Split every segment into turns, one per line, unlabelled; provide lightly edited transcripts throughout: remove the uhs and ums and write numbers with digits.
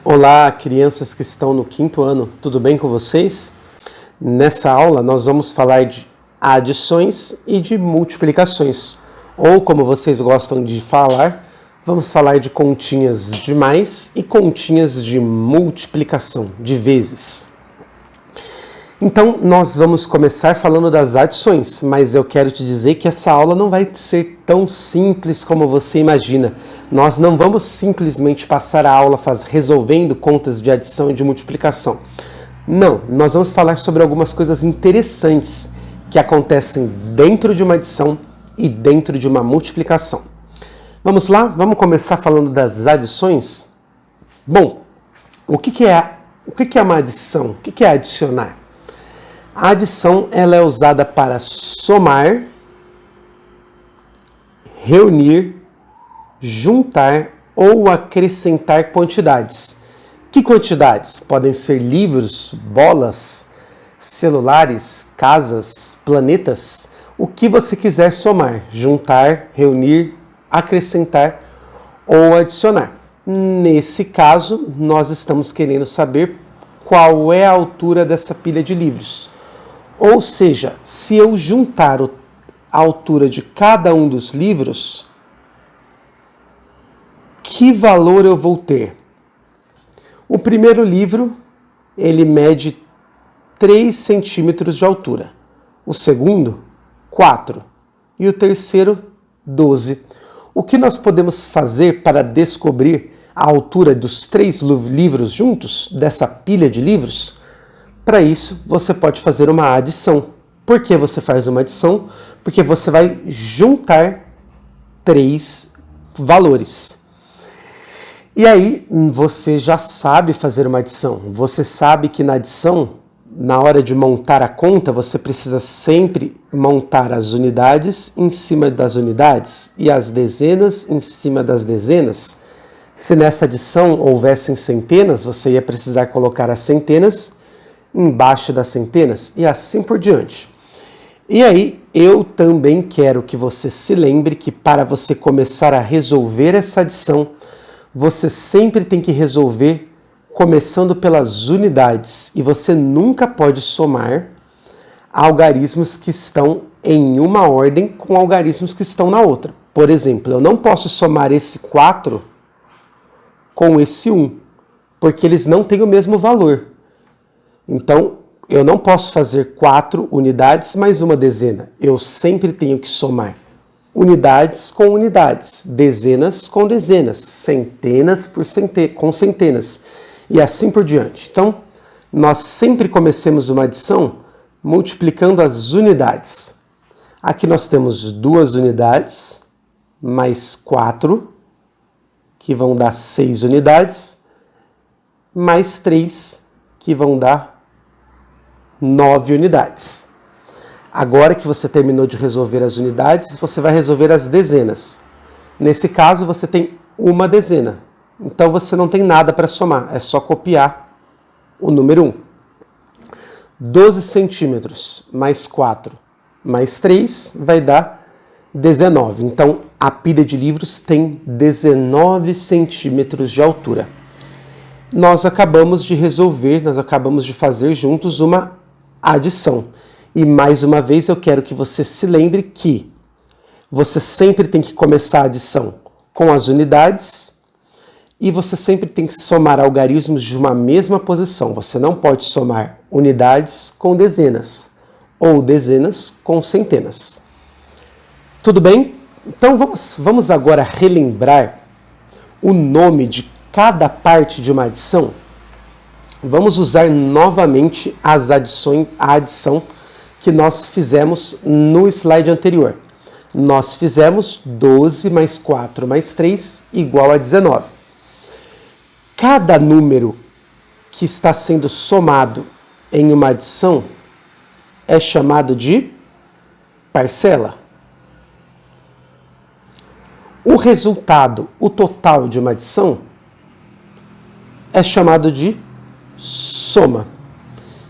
Olá, crianças que estão no 5º ano, tudo bem com vocês? Nessa aula nós vamos falar de adições e de multiplicações, ou como vocês gostam de falar, vamos falar de continhas de mais e continhas de multiplicação, de vezes. Então nós vamos começar falando das adições, mas eu quero te dizer que essa aula não vai ser tão simples como você imagina. Nós não vamos simplesmente passar a aula resolvendo contas de adição e de multiplicação. Não, nós vamos falar sobre algumas coisas interessantes que acontecem dentro de uma adição e dentro de uma multiplicação. Vamos lá? Vamos começar falando das adições? Bom, o que é uma adição? O que é adicionar? A adição ela é usada para somar, reunir, juntar ou acrescentar quantidades. Que quantidades? Podem ser livros, bolas, celulares, casas, planetas. O que você quiser somar, juntar, reunir, acrescentar ou adicionar. Nesse caso, nós estamos querendo saber qual é a altura dessa pilha de livros. Ou seja, se eu juntar a altura de cada um dos livros, que valor eu vou ter? O primeiro livro, ele mede 3 centímetros de altura. O segundo, 4. E o terceiro, 12. O que nós podemos fazer para descobrir a altura dos 3 livros juntos, dessa pilha de livros? Para isso, você pode fazer uma adição. Por que você faz uma adição? Porque você vai juntar 3 valores. E aí, você já sabe fazer uma adição. Você sabe que na adição, na hora de montar a conta, você precisa sempre montar as unidades em cima das unidades e as dezenas em cima das dezenas. Se nessa adição houvessem centenas, você ia precisar colocar as centenas embaixo das centenas e assim por diante. E aí, eu também quero que você se lembre que para você começar a resolver essa adição, você sempre tem que resolver começando pelas unidades e você nunca pode somar algarismos que estão em uma ordem com algarismos que estão na outra. Por exemplo, eu não posso somar esse 4 com esse 1, porque eles não têm o mesmo valor. Então, eu não posso fazer 4 unidades mais uma dezena. Eu sempre tenho que somar unidades com unidades, dezenas com dezenas, centenas com centenas e assim por diante. Então, nós sempre comecemos uma adição multiplicando as unidades. Aqui nós temos 2 unidades mais 4, que vão dar 6 unidades, mais 3, que vão dar 9 unidades. Agora que você terminou de resolver as unidades, você vai resolver as dezenas. Nesse caso, você tem uma dezena. Então, você não tem nada para somar. É só copiar o número 1. 12 centímetros mais 4 mais 3 vai dar 19. Então, a pilha de livros tem 19 centímetros de altura. Nós acabamos de resolver, nós acabamos de fazer juntos uma adição. E mais uma vez eu quero que você se lembre que você sempre tem que começar a adição com as unidades e você sempre tem que somar algarismos de uma mesma posição. Você não pode somar unidades com dezenas ou dezenas com centenas. Tudo bem? Então vamos agora relembrar o nome de cada parte de uma adição. Vamos usar novamente a adição que nós fizemos no slide anterior. Nós fizemos 12 mais 4 mais 3 igual a 19. Cada número que está sendo somado em uma adição é chamado de parcela. O resultado, o total de uma adição, é chamado de soma.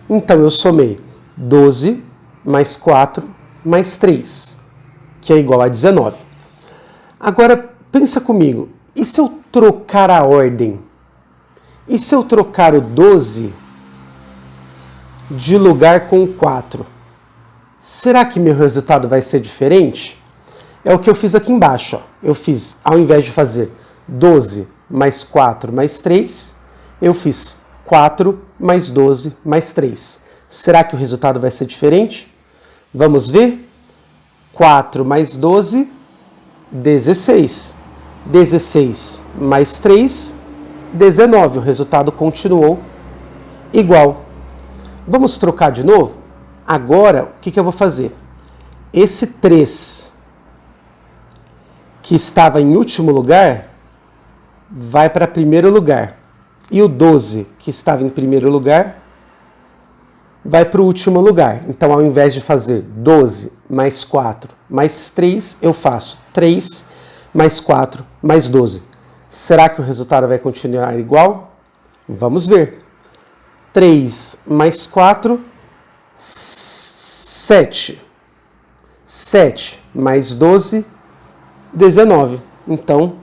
Então, eu somei 12 mais 4 mais 3, que é igual a 19. Agora, pensa comigo, e se eu trocar a ordem? E se eu trocar o 12 de lugar com o 4? Será que meu resultado vai ser diferente? É o que eu fiz aqui embaixo. Ó. Eu fiz, ao invés de fazer 12 mais 4 mais 3, eu fiz 4 mais 12 mais 3. Será que o resultado vai ser diferente? Vamos ver? 4 mais 12, 16. 16 mais 3, 19. O resultado continuou igual. Vamos trocar de novo? Agora, o que eu vou fazer? Esse 3 que estava em último lugar vai para primeiro lugar. E o 12 que estava em primeiro lugar vai para o último lugar. Então, ao invés de fazer 12 mais 4 mais 3, eu faço 3 mais 4 mais 12. Será que o resultado vai continuar igual? Vamos ver. 3 mais 4, 7. 7 mais 12, 19. Então,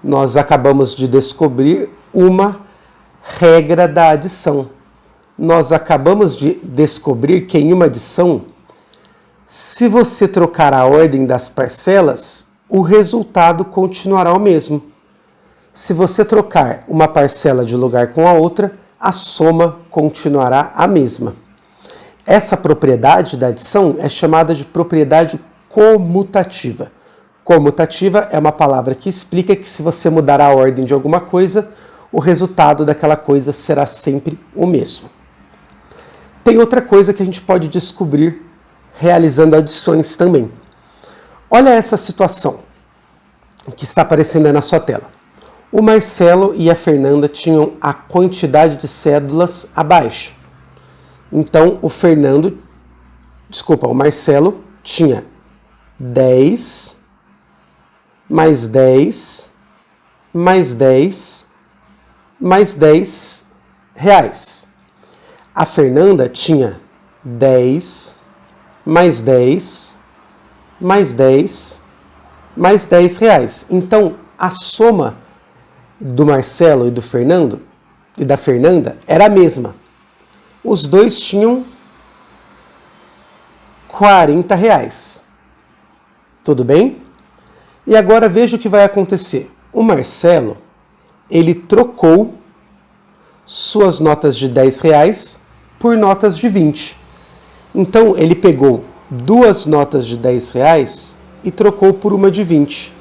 nós acabamos de descobrir uma regra da adição. Nós acabamos de descobrir que em uma adição, se você trocar a ordem das parcelas, o resultado continuará o mesmo. Se você trocar uma parcela de lugar com a outra, a soma continuará a mesma. Essa propriedade da adição é chamada de propriedade comutativa. Comutativa é uma palavra que explica que se você mudar a ordem de alguma coisa, o resultado daquela coisa será sempre o mesmo. Tem outra coisa que a gente pode descobrir realizando adições também. Olha essa situação que está aparecendo aí na sua tela. O Marcelo e a Fernanda tinham a quantidade de cédulas abaixo. Então, o Marcelo tinha 10, mais 10, mais 10, mais 10 reais. A Fernanda tinha 10, mais 10, mais 10, mais 10 reais. Então, a soma do Marcelo e do Fernando e da Fernanda era a mesma. Os dois tinham 40 reais. Tudo bem? E agora veja o que vai acontecer. O Marcelo, ele trocou suas notas de 10 reais por notas de 20. Então, ele pegou duas notas de 10 reais e trocou por uma de 20.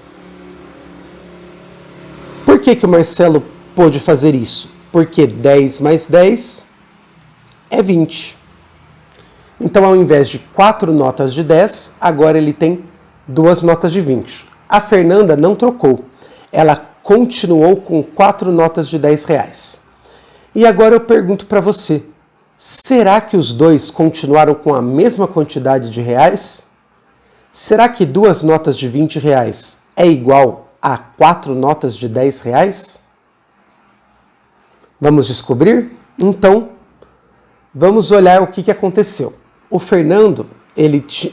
Por que o Marcelo pôde fazer isso? Porque 10 mais 10 é 20. Então, ao invés de 4 notas de 10, agora ele tem duas notas de 20. A Fernanda não trocou. Ela continuou com 4 notas de 10 reais. E agora eu pergunto para você, será que os dois continuaram com a mesma quantidade de reais? Será que duas notas de 20 reais é igual a 4 notas de 10 reais? Vamos descobrir? Então, vamos olhar o que aconteceu. O Fernando,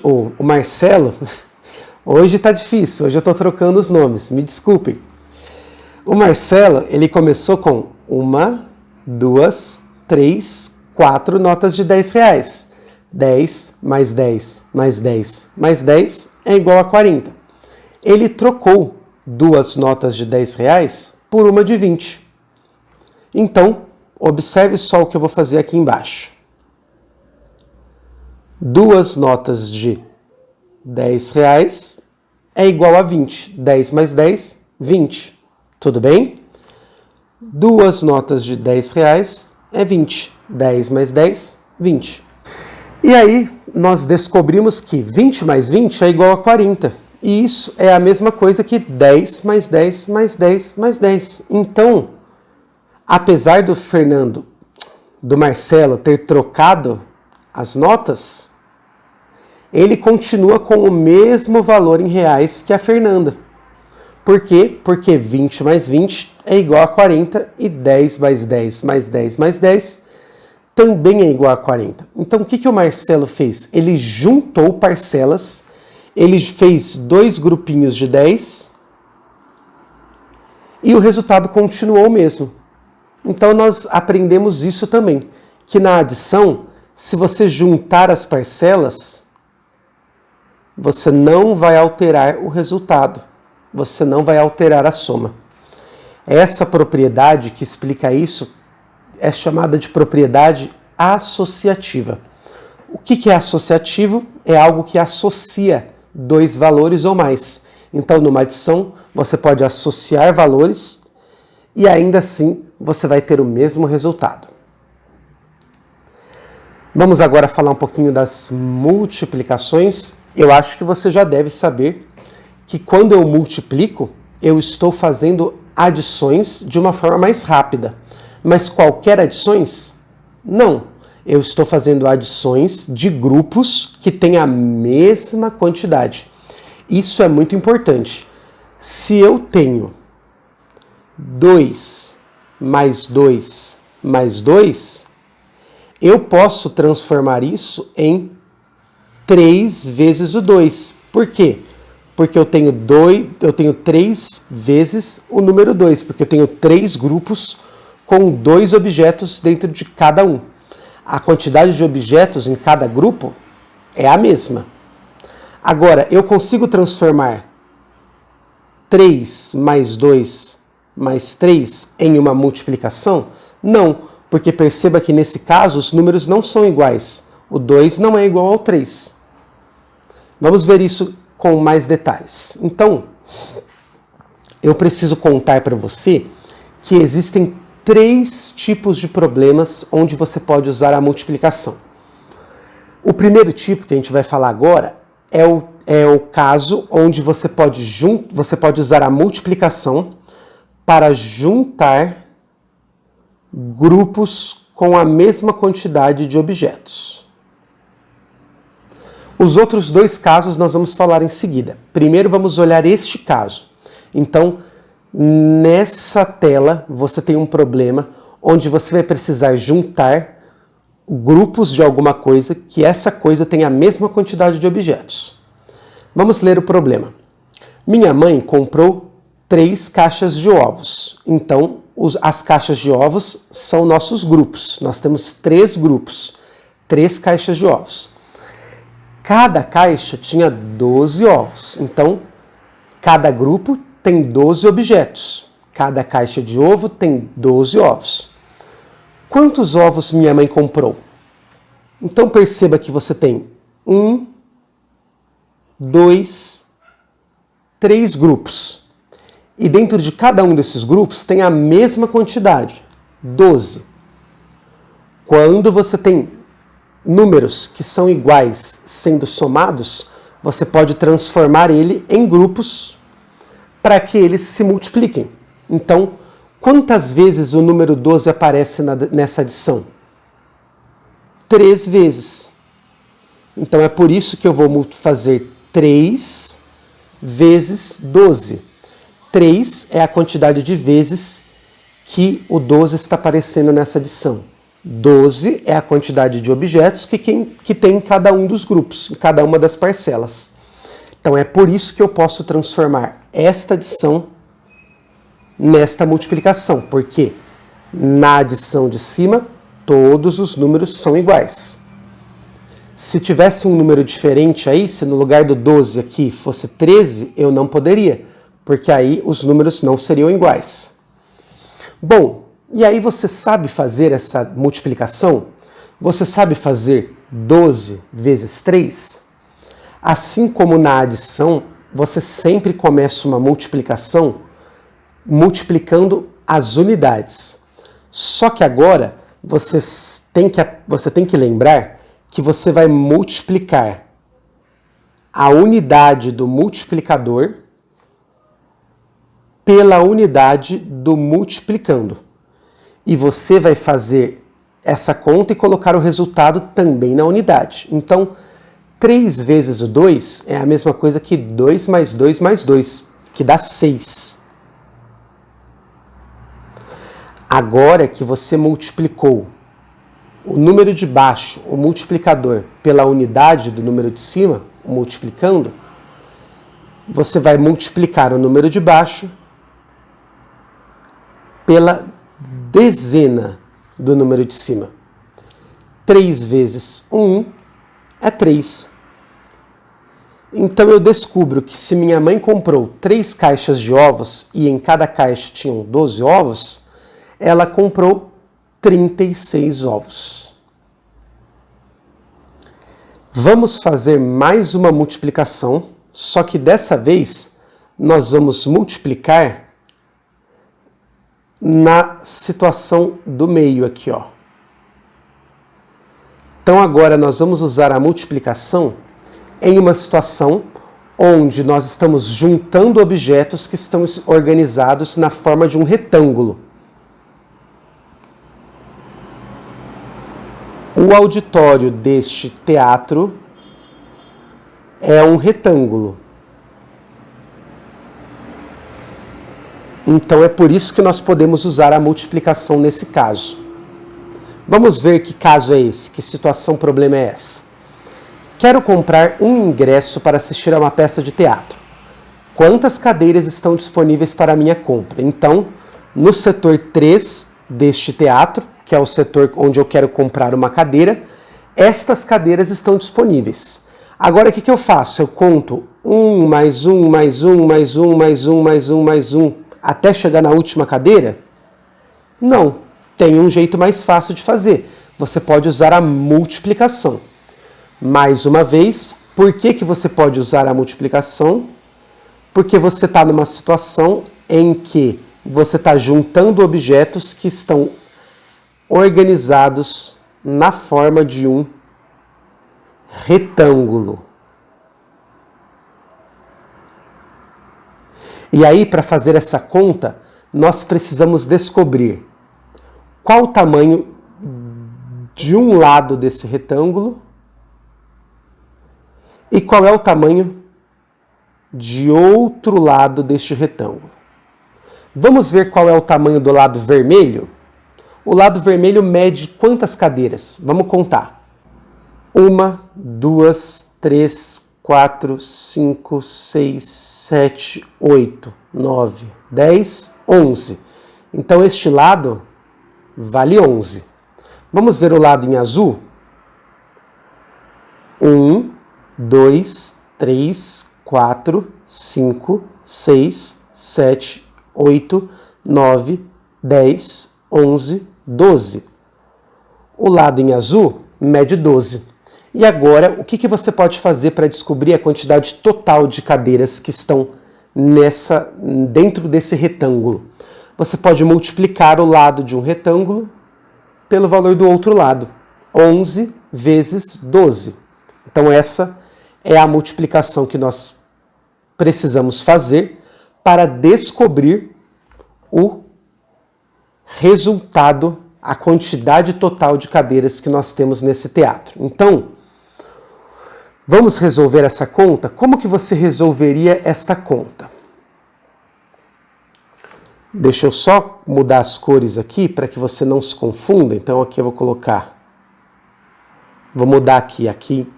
o Marcelo, hoje está difícil, hoje eu estou trocando os nomes, me desculpem. O Marcelo, ele começou com 1, 2, 3, 4 notas de 10 reais. 10 mais 10 mais 10 mais 10 é igual a 40. Ele trocou duas notas de 10 reais por uma de 20. Então, observe só o que eu vou fazer aqui embaixo. Duas notas de 10 reais é igual a 20. 10 mais 10, 20. Tudo bem? Duas notas de 10 reais é 20. 10 mais 10, 20. E aí, nós descobrimos que 20 mais 20 é igual a 40. E isso é a mesma coisa que 10 mais 10 mais 10 mais 10. Então, apesar do Marcelo ter trocado as notas, ele continua com o mesmo valor em reais que a Fernanda. Por quê? Porque 20 mais 20 é igual a 40 e 10 mais 10 mais 10 mais 10 também é igual a 40. Então, o que o Marcelo fez? Ele juntou parcelas, ele fez dois grupinhos de 10 e o resultado continuou o mesmo. Então nós aprendemos isso também, que na adição, se você juntar as parcelas, você não vai alterar o resultado, você não vai alterar a soma. Essa propriedade que explica isso é chamada de propriedade associativa. O que é associativo? É algo que associa dois valores ou mais. Então, numa adição, você pode associar valores e ainda assim você vai ter o mesmo resultado. Vamos agora falar um pouquinho das multiplicações. Eu acho que você já deve saber que quando eu multiplico, eu estou fazendo adições de uma forma mais rápida. Mas qualquer adições? Não. Eu estou fazendo adições de grupos que têm a mesma quantidade. Isso é muito importante. Se eu tenho 2 mais 2 mais 2, eu posso transformar isso em 3 vezes o 2. Por quê? Porque eu tenho 3 vezes o número 2, porque eu tenho 3 grupos com 2 objetos dentro de cada um. A quantidade de objetos em cada grupo é a mesma. Agora, eu consigo transformar 3 mais 2 mais 3 em uma multiplicação? Não, porque perceba que nesse caso os números não são iguais. O 2 não é igual ao 3. Vamos ver isso com mais detalhes. Então, eu preciso contar para você que existem 3 tipos de problemas onde você pode usar a multiplicação. O primeiro tipo que a gente vai falar agora é o caso onde você pode usar a multiplicação para juntar grupos com a mesma quantidade de objetos. Os outros 2 casos nós vamos falar em seguida. Primeiro vamos olhar este caso. Então, nessa tela você tem um problema onde você vai precisar juntar grupos de alguma coisa que essa coisa tem a mesma quantidade de objetos. Vamos ler o problema. Minha mãe comprou 3 caixas de ovos. Então, as caixas de ovos são nossos grupos. Nós temos 3 grupos, 3 caixas de ovos. Cada caixa tinha 12 ovos. Então, cada grupo tem 12 objetos. Cada caixa de ovo tem 12 ovos. Quantos ovos minha mãe comprou? Então perceba que você tem 1, 2, 3 grupos. E dentro de cada um desses grupos tem a mesma quantidade, 12. Quando você tem números que são iguais sendo somados, você pode transformar ele em grupos para que eles se multipliquem. Então, quantas vezes o número 12 aparece nessa adição? 3 vezes. Então é por isso que eu vou fazer 3 vezes 12. 3 é a quantidade de vezes que o 12 está aparecendo nessa adição. 12 é a quantidade de objetos que tem em cada um dos grupos, em cada uma das parcelas. Então é por isso que eu posso transformar esta adição nesta multiplicação, porque na adição de cima todos os números são iguais. Se tivesse um número diferente aí, se no lugar do 12 aqui fosse 13, eu não poderia, porque aí os números não seriam iguais. Bom, e aí você sabe fazer essa multiplicação? Você sabe fazer 12 vezes 3? Assim como na adição, você sempre começa uma multiplicação multiplicando as unidades. Só que agora você tem que lembrar que você vai multiplicar a unidade do multiplicador pela unidade do multiplicando. E você vai fazer essa conta e colocar o resultado também na unidade. Então, 3 vezes o 2 é a mesma coisa que 2 mais 2 mais 2, que dá 6. Agora que você multiplicou o número de baixo, o multiplicador, pela unidade do número de cima, multiplicando, você vai multiplicar o número de baixo pela dezena do número de cima. 3 vezes 1 é 3. Então eu descubro que se minha mãe comprou 3 caixas de ovos e em cada caixa tinham 12 ovos, ela comprou 36 ovos. Vamos fazer mais uma multiplicação, só que dessa vez nós vamos multiplicar na situação do meio aqui, ó. Então agora nós vamos usar a multiplicação em uma situação onde nós estamos juntando objetos que estão organizados na forma de um retângulo. O auditório deste teatro é um retângulo. Então é por isso que nós podemos usar a multiplicação nesse caso. Vamos ver que caso é esse, que situação, problema é essa. Quero comprar um ingresso para assistir a uma peça de teatro. Quantas cadeiras estão disponíveis para a minha compra? Então, no setor 3 deste teatro, que é o setor onde eu quero comprar uma cadeira, estas cadeiras estão disponíveis. Agora, o que eu faço? Eu conto 1, mais 1, mais 1, mais 1, mais 1, mais 1, mais 1, até chegar na última cadeira? Não. Tem um jeito mais fácil de fazer. Você pode usar a multiplicação. Mais uma vez, por que você pode usar a multiplicação? Porque você está numa situação em que você está juntando objetos que estão organizados na forma de um retângulo. E aí, para fazer essa conta, nós precisamos descobrir qual o tamanho de um lado desse retângulo e qual é o tamanho de outro lado deste retângulo. Vamos ver qual é o tamanho do lado vermelho? O lado vermelho mede quantas cadeiras? Vamos contar. 1, 2, 3, 4, 5, 6, 7, 8, 9, 10, 11. Então este lado vale 11. Vamos ver o lado em azul? 1, 2, 3, 4, 5, 6, 7, 8, 9, 10, 11, 12. O lado em azul mede 12. E agora, o que você pode fazer para descobrir a quantidade total de cadeiras que estão dentro desse retângulo? Você pode multiplicar o lado de um retângulo pelo valor do outro lado. 11 vezes 12. Então essa é a multiplicação que nós precisamos fazer para descobrir o resultado, a quantidade total de cadeiras que nós temos nesse teatro. Então, vamos resolver essa conta? Como que você resolveria esta conta? Deixa eu só mudar as cores aqui para que você não se confunda. Então aqui eu vou colocar, vou mudar aqui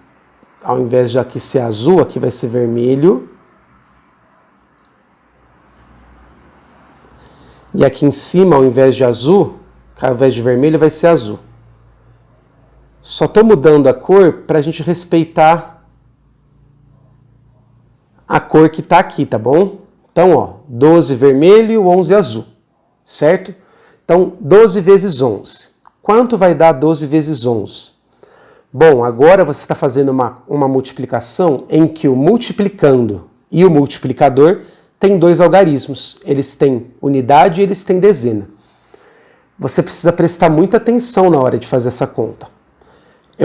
ao invés de aqui ser azul, aqui vai ser vermelho. E aqui em cima, ao invés de azul, ao invés de vermelho, vai ser azul. Só estou mudando a cor para a gente respeitar a cor que está aqui, tá bom? Então, ó, 12 vermelho e 11 azul, certo? Então, 12 vezes 11. Quanto vai dar 12 vezes 11? Bom, agora você está fazendo uma multiplicação em que o multiplicando e o multiplicador têm 2 algarismos. Eles têm unidade e eles têm dezena. Você precisa prestar muita atenção na hora de fazer essa conta.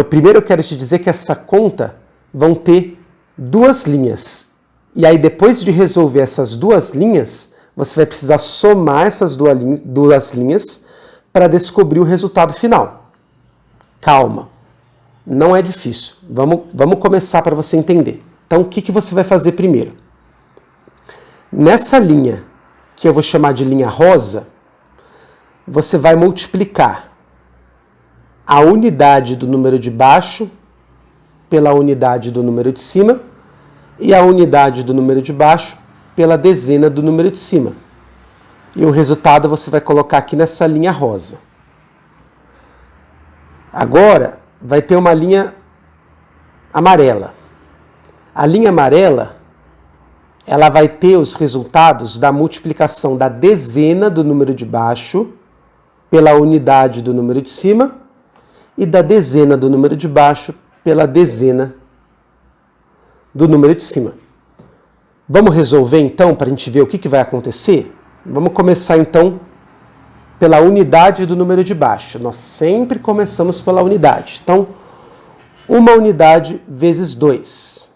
Primeiro eu quero te dizer que essa conta vão ter 2 linhas. E aí depois de resolver essas 2 linhas, você vai precisar somar essas 2 linhas para descobrir o resultado final. Calma. Não é difícil. Vamos começar para você entender. Então, o que você vai fazer primeiro? Nessa linha, que eu vou chamar de linha rosa, você vai multiplicar a unidade do número de baixo pela unidade do número de cima e a unidade do número de baixo pela dezena do número de cima. E o resultado você vai colocar aqui nessa linha rosa. Agora vai ter uma linha amarela. A linha amarela, ela vai ter os resultados da multiplicação da dezena do número de baixo pela unidade do número de cima e da dezena do número de baixo pela dezena do número de cima. Vamos resolver então para a gente ver o que vai acontecer? Vamos começar então pela unidade do número de baixo. Nós sempre começamos pela unidade. Então, uma unidade vezes 2.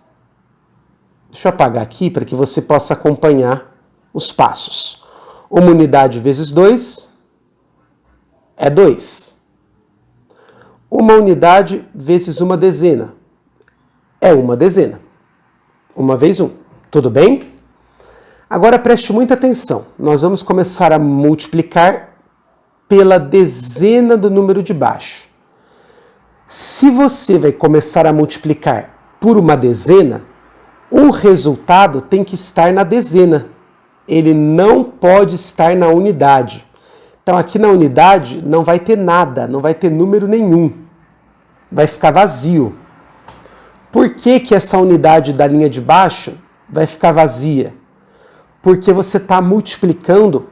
Deixa eu apagar aqui para que você possa acompanhar os passos. Uma unidade vezes 2 é 2. Uma unidade vezes uma dezena é uma dezena. Uma vez 1. Tudo bem? Agora preste muita atenção. Nós vamos começar a multiplicar pela dezena do número de baixo. Se você vai começar a multiplicar por uma dezena, o resultado tem que estar na dezena. Ele não pode estar na unidade. Então aqui na unidade não vai ter nada, não vai ter número nenhum. Vai ficar vazio. Por que que essa unidade da linha de baixo vai ficar vazia? Porque você está multiplicando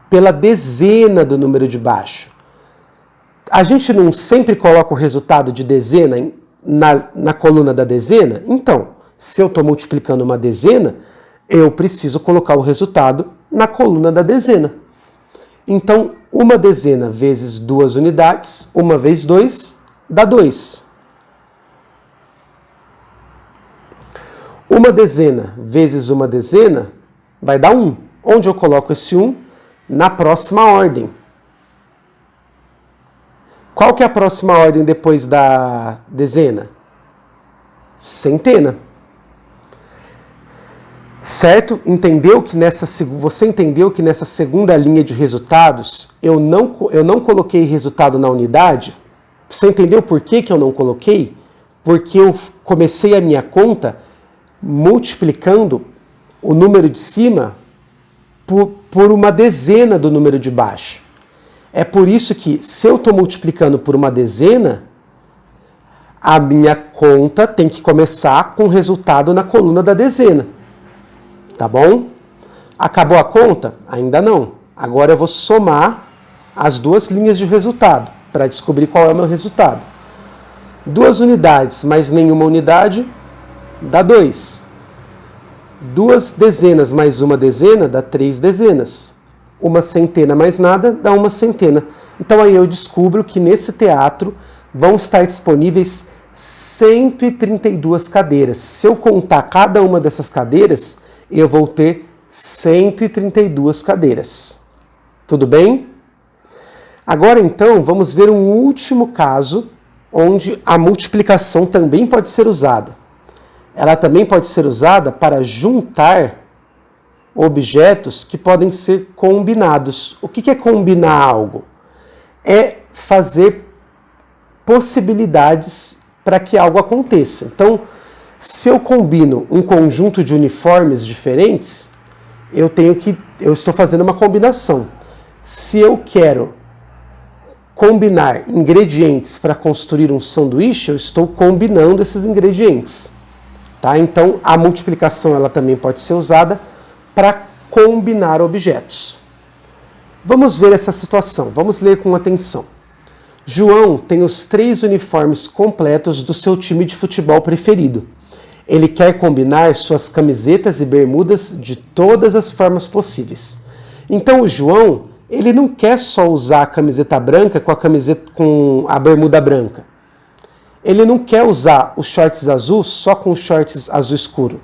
pela dezena do número de baixo. A gente não sempre coloca o resultado de dezena na coluna da dezena? Então, se eu estou multiplicando uma dezena, eu preciso colocar o resultado na coluna da dezena. Então, uma dezena vezes 2 unidades, 1 vezes 2, dá 2. Uma dezena vezes uma dezena vai dar 1. Onde eu coloco esse 1? Na próxima ordem. Qual que é a próxima ordem depois da dezena? Centena. Certo? Você entendeu que nessa segunda linha de resultados eu não coloquei resultado na unidade? Você entendeu por que eu não coloquei? Porque eu comecei a minha conta multiplicando o número de cima por uma dezena do número de baixo. É por isso que, se eu estou multiplicando por uma dezena, a minha conta tem que começar com o resultado na coluna da dezena. Tá bom? Acabou a conta? Ainda não. Agora eu vou somar as duas linhas de resultado para descobrir qual é o meu resultado. 2 unidades mais nenhuma unidade dá 2. 2 dezenas mais uma dezena dá 3 dezenas. Uma centena mais nada dá uma centena. Então aí eu descubro que nesse teatro vão estar disponíveis 132 cadeiras. Se eu contar cada uma dessas cadeiras, eu vou ter 132 cadeiras. Tudo bem? Agora então vamos ver um último caso onde a multiplicação também pode ser usada. Ela também pode ser usada para juntar objetos que podem ser combinados. O que é combinar algo? É fazer possibilidades para que algo aconteça. Então, se eu combino um conjunto de uniformes diferentes, eu estou fazendo uma combinação. Se eu quero combinar ingredientes para construir um sanduíche, eu estou combinando esses ingredientes. Tá? Então, a multiplicação ela também pode ser usada para combinar objetos. Vamos ver essa situação, vamos ler com atenção. João tem os 3 uniformes completos do seu time de futebol preferido. Ele quer combinar suas camisetas e bermudas de todas as formas possíveis. Então o João, ele não quer só usar a camiseta branca com a bermuda branca. Ele não quer usar os shorts azul só com os shorts azul escuro.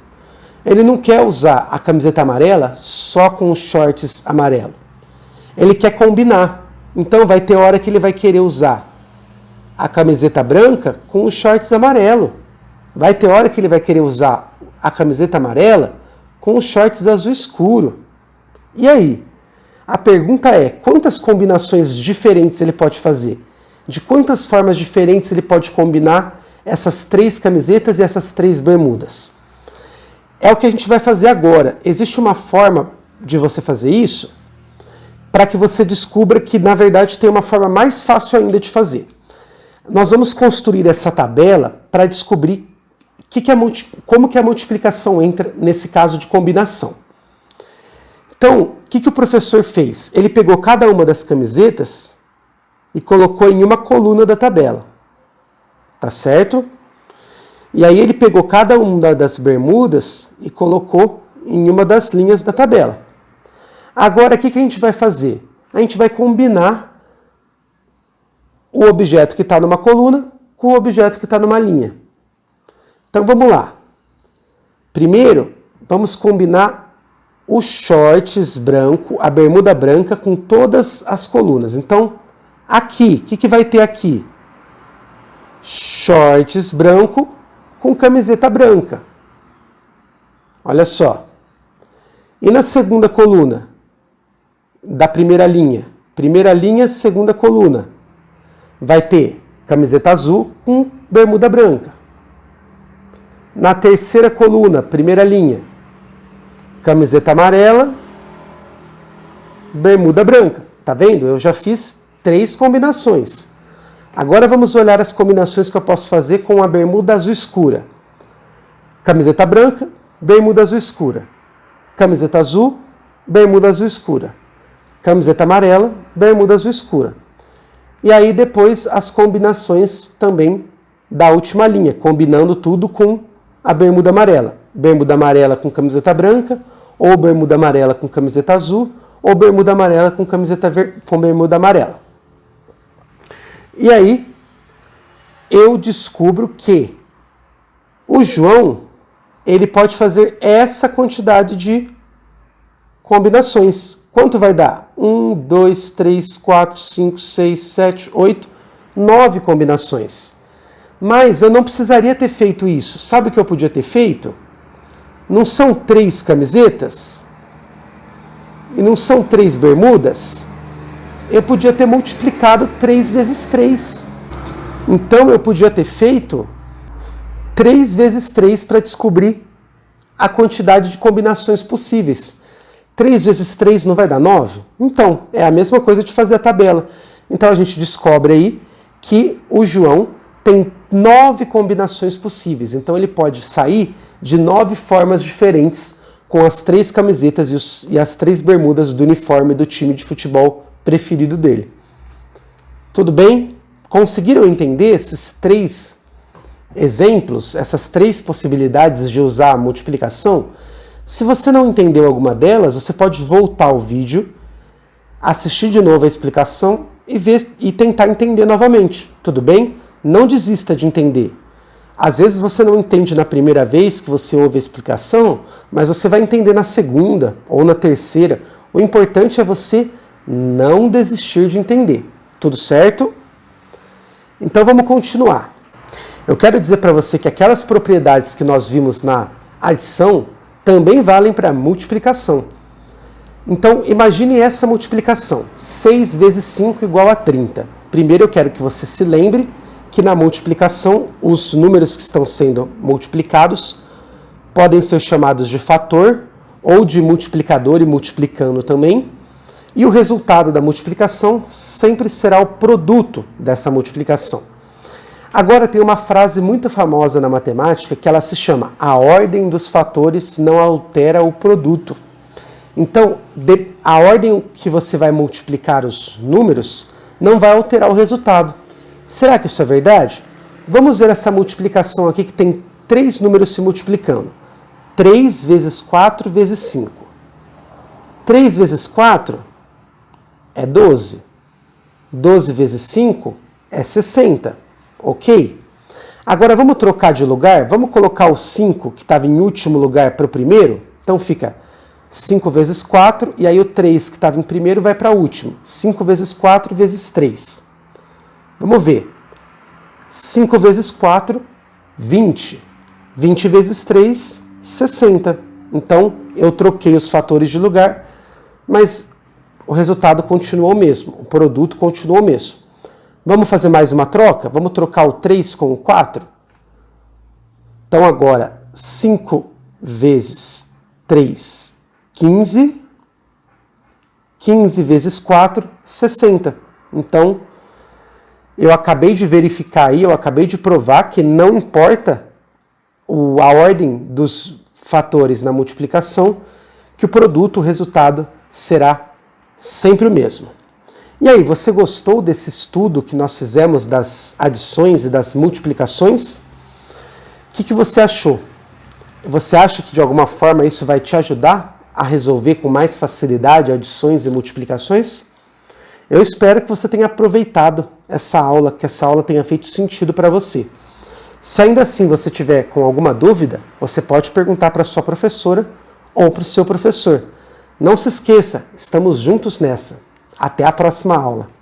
Ele não quer usar a camiseta amarela só com os shorts amarelo. Ele quer combinar. Então vai ter hora que ele vai querer usar a camiseta branca com os shorts amarelo. Vai ter hora que ele vai querer usar a camiseta amarela com os shorts azul escuro. E aí? A pergunta é, quantas combinações diferentes ele pode fazer? De quantas formas diferentes ele pode combinar essas 3 camisetas e essas 3 bermudas? É o que a gente vai fazer agora. Existe uma forma de você fazer isso? para que você descubra que, na verdade, tem uma forma mais fácil ainda de fazer. Nós vamos construir essa tabela para descobrir como que a multiplicação entra nesse caso de combinação. Então, o que o professor fez? Ele pegou cada uma das camisetas e colocou em uma coluna da tabela. Tá certo? E aí ele pegou cada uma das bermudas e colocou em uma das linhas da tabela. Agora, o que a gente vai fazer? A gente vai combinar o objeto que está numa coluna com o objeto que está numa linha. Então, vamos lá. Primeiro, vamos combinar os shorts branco, a bermuda branca com todas as colunas. Então, aqui, o que vai ter aqui? Shorts branco com camiseta branca. Olha só. E na segunda coluna da primeira linha, segunda coluna, vai ter camiseta azul com bermuda branca. Na terceira coluna, primeira linha, camiseta amarela, bermuda branca. Tá vendo? Eu já fiz 3 combinações. Agora vamos olhar as combinações que eu posso fazer com a bermuda azul escura. Camiseta branca, bermuda azul escura. Camiseta azul, bermuda azul escura. Camiseta amarela, bermuda azul escura. E aí depois as combinações também da última linha, combinando tudo com a bermuda amarela. Bermuda amarela com camiseta branca, ou bermuda amarela com camiseta azul, ou bermuda amarela com com bermuda amarela. E aí eu descubro que o João, ele pode fazer essa quantidade de combinações. Quanto vai dar? 1, 2, 3, 4, 5, 6, 7, 8, 9 combinações. Mas eu não precisaria ter feito isso. Sabe o que eu podia ter feito? Não são 3 camisetas? E não são 3 bermudas? Eu podia ter multiplicado 3 vezes 3. Então eu podia ter feito 3 vezes 3 para descobrir a quantidade de combinações possíveis. 3 vezes 3 não vai dar 9? Então, é a mesma coisa de fazer a tabela. Então a gente descobre aí que o João tem 9 combinações possíveis. Então ele pode sair de 9 formas diferentes com as 3 camisetas e as 3 bermudas do uniforme do time de futebol preferido dele. Tudo bem? Conseguiram entender esses 3 exemplos, essas 3 possibilidades de usar a multiplicação? Se você não entendeu alguma delas, você pode voltar ao vídeo, assistir de novo a explicação e tentar entender novamente. Tudo bem? Não desista de entender. Às vezes você não entende na primeira vez que você ouve a explicação, mas você vai entender na segunda ou na terceira. O importante é você não desistir de entender. Tudo certo? Então vamos continuar. Eu quero dizer para você que aquelas propriedades que nós vimos na adição também valem para a multiplicação. Então imagine essa multiplicação. 6 vezes 5 igual a 30. Primeiro eu quero que você se lembre que na multiplicação os números que estão sendo multiplicados podem ser chamados de fator ou de multiplicador e multiplicando também. E o resultado da multiplicação sempre será o produto dessa multiplicação. Agora tem uma frase muito famosa na matemática que ela se chama: a ordem dos fatores não altera o produto. Então, a ordem que você vai multiplicar os números não vai alterar o resultado. Será que isso é verdade? Vamos ver essa multiplicação aqui que tem 3 números se multiplicando. 3 vezes 4 vezes 5. 3 vezes 4 é 12. 12 vezes 5 é 60. Ok? Agora vamos trocar de lugar. Vamos colocar o 5 que estava em último lugar para o primeiro. Então fica 5 vezes 4 e aí o 3 que estava em primeiro vai para o último. 5 vezes 4 vezes 3. Vamos ver. 5 vezes 4, 20. 20 vezes 3, 60. Então eu troquei os fatores de lugar, mas o resultado continuou o mesmo, o produto continuou o mesmo. Vamos fazer mais uma troca? Vamos trocar o 3 com o 4? Então agora, 5 vezes 3, 15. 15 vezes 4, 60. Então, eu acabei de verificar aí, eu acabei de provar que não importa a ordem dos fatores na multiplicação, que o produto, o resultado, será sempre o mesmo. E aí, você gostou desse estudo que nós fizemos das adições e das multiplicações? O que você achou? Você acha que de alguma forma isso vai te ajudar a resolver com mais facilidade adições e multiplicações? Eu espero que você tenha aproveitado essa aula, que essa aula tenha feito sentido para você. Se ainda assim você tiver com alguma dúvida, você pode perguntar para a sua professora ou para o seu professor. Não se esqueça, estamos juntos nessa. Até a próxima aula.